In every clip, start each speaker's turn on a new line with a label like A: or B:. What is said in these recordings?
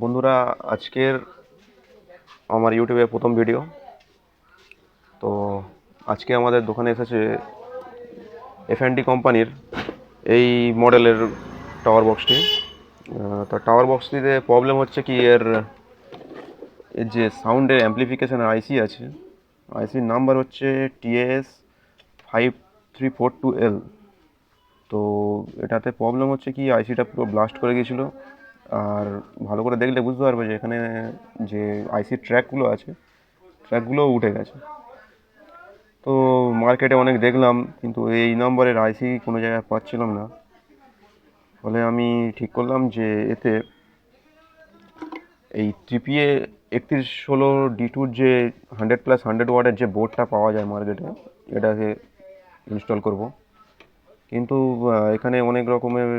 A: বন্ধুরা, আজকের আমার ইউটিউবে প্রথম ভিডিও। তো আজকে আমাদের দোকানে এসেছে এফ&ডি কোম্পানির এই মডেলের টাওয়ার বক্সটি। তো টাওয়ার বক্সটিতে প্রবলেম হচ্ছে কি, এর যে সাউন্ডের অ্যাম্প্লিফিকেশানের আইসি আছে, আইসির নাম্বার হচ্ছে TS5342L। তো এটাতে প্রবলেম হচ্ছে কি, আইসিটা পুরো ব্লাস্ট করে গিয়েছিলো। আর ভালো করে দেখলে বুঝতে পারবে যে এখানে যে আইসির ট্র্যাকগুলো আছে, ট্র্যাকগুলোও উঠে গেছে। তো মার্কেটে অনেক দেখলাম, কিন্তু এই নম্বরের আইসি কোনো জায়গায় পাচ্ছিলাম না। ফলে আমি ঠিক করলাম যে এতে এই TPA 3116D2 যে 100+100 ওয়াটের যে বোর্ডটা পাওয়া যায় মার্কেটে, এটাকে ইনস্টল করব। কিন্তু এখানে অনেক রকমের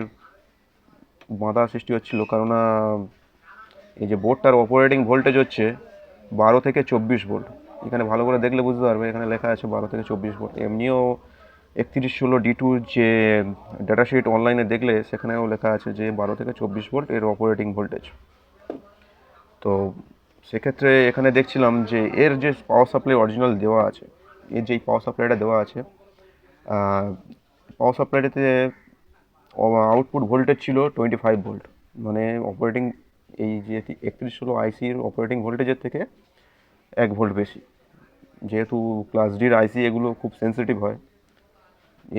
A: বাধা সৃষ্টি হচ্ছিল, কারণ এই যে বোর্ডটার অপারেটিং ভোল্টেজ হচ্ছে 12 থেকে 24 ভোল্ট। এখানে ভালো করে দেখলে বুঝতে পারবে, এখানে লেখা আছে 12 থেকে 24 ভোল্ট। এমনিও 3116D2 যে ডাটাশিট অনলাইনে দেখলে সেখানেও লেখা আছে যে 12 থেকে 24 ভোল্ট এর অপারেটিং ভোল্টেজ। তো সেক্ষেত্রে এখানে দেখছিলাম যে এর যে পাওয়ার সাপ্লাই অরিজিনাল দেওয়া আছে, এর যেই পাওয়ার সাপ্লাইটা দেওয়া আছে, পাওয়ার সাপ্লাইটাতে আউটপুট ভোল্টেজ ছিল 25 ভোল্ট। মানে অপারেটিং এই যে 3116 আইসির অপারেটিং ভোল্টেজের থেকে 1 ভোল্ট বেশি। যেহেতু ক্লাস ডির আইসি এগুলো খুব সেন্সিটিভ হয়,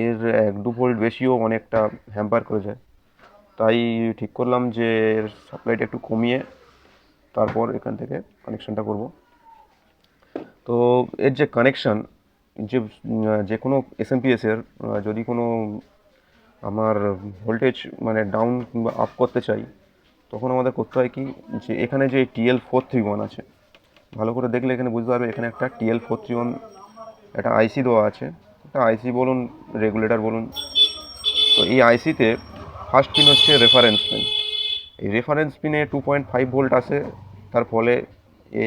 A: এর 1-2 ভোল্ট বেশিও অনেকটা হ্যাম্পার করে যায়। তাই ঠিক করলাম যে এর সাপ্লাইটা একটু কমিয়ে তারপর এখান থেকে কানেকশানটা করব। তো এর যে কানেকশান, যে কোনো এসএমপিএসের যদি কোনো আমার ভোল্টেজ মানে ডাউন কিংবা আপ করতে চাই, তখন আমাদের করতে হয় কি, যে এখানে যে TL431 আছে, ভালো করে দেখলে এখানে বুঝতে পারবে এখানে একটা TL431 একটা আইসি দেওয়া আছে। একটা আইসি বলুন, রেগুলেটর বলুন। তো এই আইসিতে ফার্স্ট পিন হচ্ছে রেফারেন্স পিন। এই রেফারেন্স পিনে 2.5 ভোল্ট আসে। তার ফলে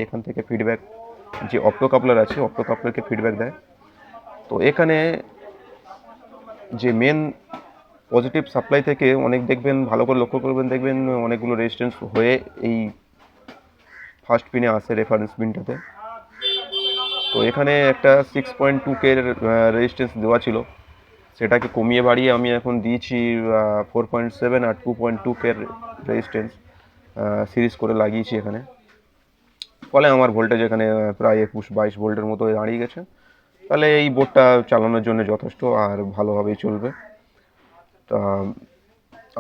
A: এখান থেকে ফিডব্যাক, যে অপ্টো কাপলার আছে, অপ্টো কাপলারকে ফিডব্যাক দেয়। তো এখানে যে মেন পজিটিভ সাপ্লাই থেকে অনেক দেখবেন, ভালো করে লক্ষ্য করবেন, দেখবেন অনেকগুলো রেজিস্ট্যান্স হয়ে এই ফার্স্ট পিনে আসে রেফারেন্স পিনটাতে। তো এখানে একটা 6.2K রেজিস্ট্যান্স দেওয়া ছিল, সেটাকে কমিয়ে বাড়িয়ে আমি এখন দিয়েছি 4.7 আর 2.2K রেজিস্ট্যান্স সিরিজ করে লাগিয়েছি এখানে। ফলে আমার ভোল্টেজ এখানে প্রায় 21-22 ভোল্টের মতো দাঁড়িয়ে গেছে। তাহলে এই বোর্ডটা চালানোর জন্য যথেষ্ট, আর ভালোভাবেই চলবে। তা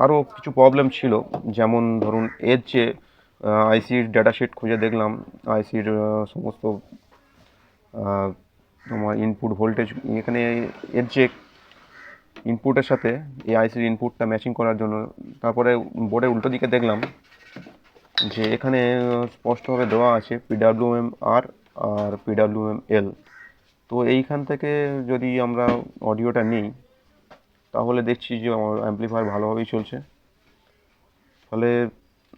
A: আরও কিছু প্রবলেম ছিল, যেমন ধরুন এর যে আইসির ডাটাশিট খুঁজে দেখলাম, আইসির সমস্ত তোমার ইনপুট ভোল্টেজ, এখানে এর যে ইনপুটের সাথে এই আইসির ইনপুটটা ম্যাচিং করার জন্য, তারপরে বোর্ডের উল্টো দিকে দেখলাম যে এখানে স্পষ্টভাবে দেওয়া আছে PWM-R আর PWM-L। তো এইখান থেকে যদি আমরা অডিওটা নিই, তাহলে দেখছি যে আমার অ্যাম্প্লিফায়ার ভালোভাবেই চলছে। ফলে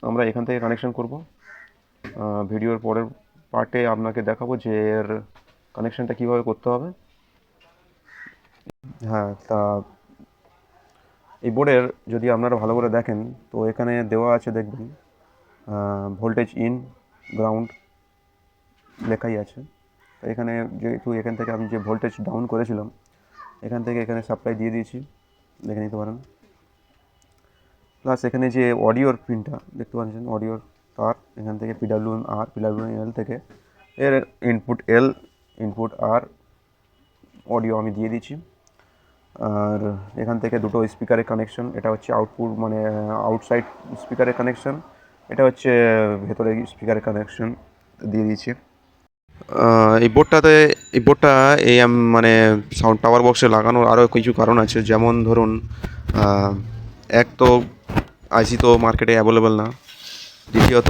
A: আমরা এখান থেকে কানেকশন করব। ভিডিওর পরের পার্টে আপনাকে দেখাবো যে এর কানেকশানটা কীভাবে করতে হবে। হ্যাঁ, তা এই বোর্ডের যদি আপনারা ভালো করে দেখেন, তো এখানে দেওয়া আছে, দেখবেন ভোল্টেজ ইন, গ্রাউন্ড লেখাই আছে। তো এখানে যেহেতু এখান থেকে আমি যে ভোল্টেজ ডাউন করেছিলাম, এখান থেকে এখানে সাপ্লাই দিয়ে দিয়েছি, দেখে নিতে পারেন। প্লাস এখানে যে অডিওর পিনটা দেখতে পাচ্ছেন, অডিওর তার এখান থেকে PWM-R PWM-L থেকে এর ইনপুট আর অডিও আমি দিয়ে দিচ্ছি। আর এখান থেকে দুটো স্পিকারের কানেকশন, এটা হচ্ছে আউটপুট মানে আউটসাইড স্পিকারের কানেকশন, এটা হচ্ছে ভেতরে স্পিকারের কানেকশন দিয়ে দিয়েছি। এই বোর্ডটা মানে সাউন্ড টাওয়ার বক্সে লাগানোর আরও কিছু কারণ আছে। যেমন ধরুন, এক তো আইসি তো মার্কেটে অ্যাভেলেবেল না, দ্বিতীয়ত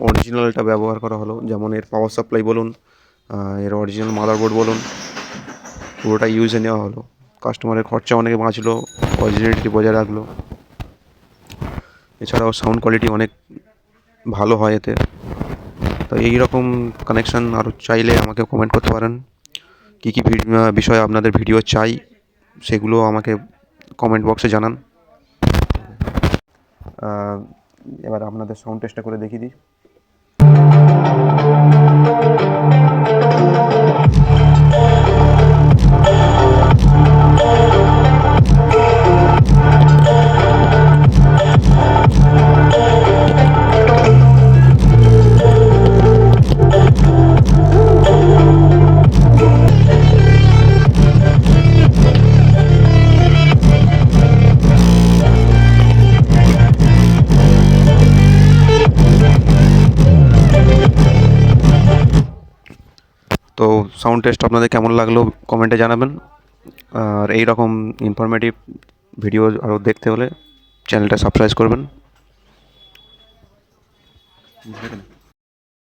A: অরিজিনালটা ব্যবহার করা হলো, যেমন এর পাওয়ার সাপ্লাই বলুন, এর অরিজিনাল মাদারবোর্ড বলুন, পুরোটা ইউজে নেওয়া হলো। কাস্টমারের খরচা অনেক বাঁচলো, অরিজিনালিটি বজায় রাখলো। এছাড়াও সাউন্ড কোয়ালিটি অনেক ভালো হয় এতে। তো এই রকম কানেকশান আরও চাইলে আমাকে কমেন্ট করতে পারেন। কী কী বিষয়ে আপনাদের ভিডিও চাই সেগুলো আমাকে কমেন্ট বক্সে জানান। এবার আপনাদের সাউন্ড টেস্টটা করে দেখিয়ে দিই। তো সাউন্ড টেস্ট আপনাদের কেমন লাগলো কমেন্টে জানাবেন। আর এই রকম ইনফরমেটিভ ভিডিও আরও দেখতে হলে চ্যানেলটা সাবস্ক্রাইব করবেন।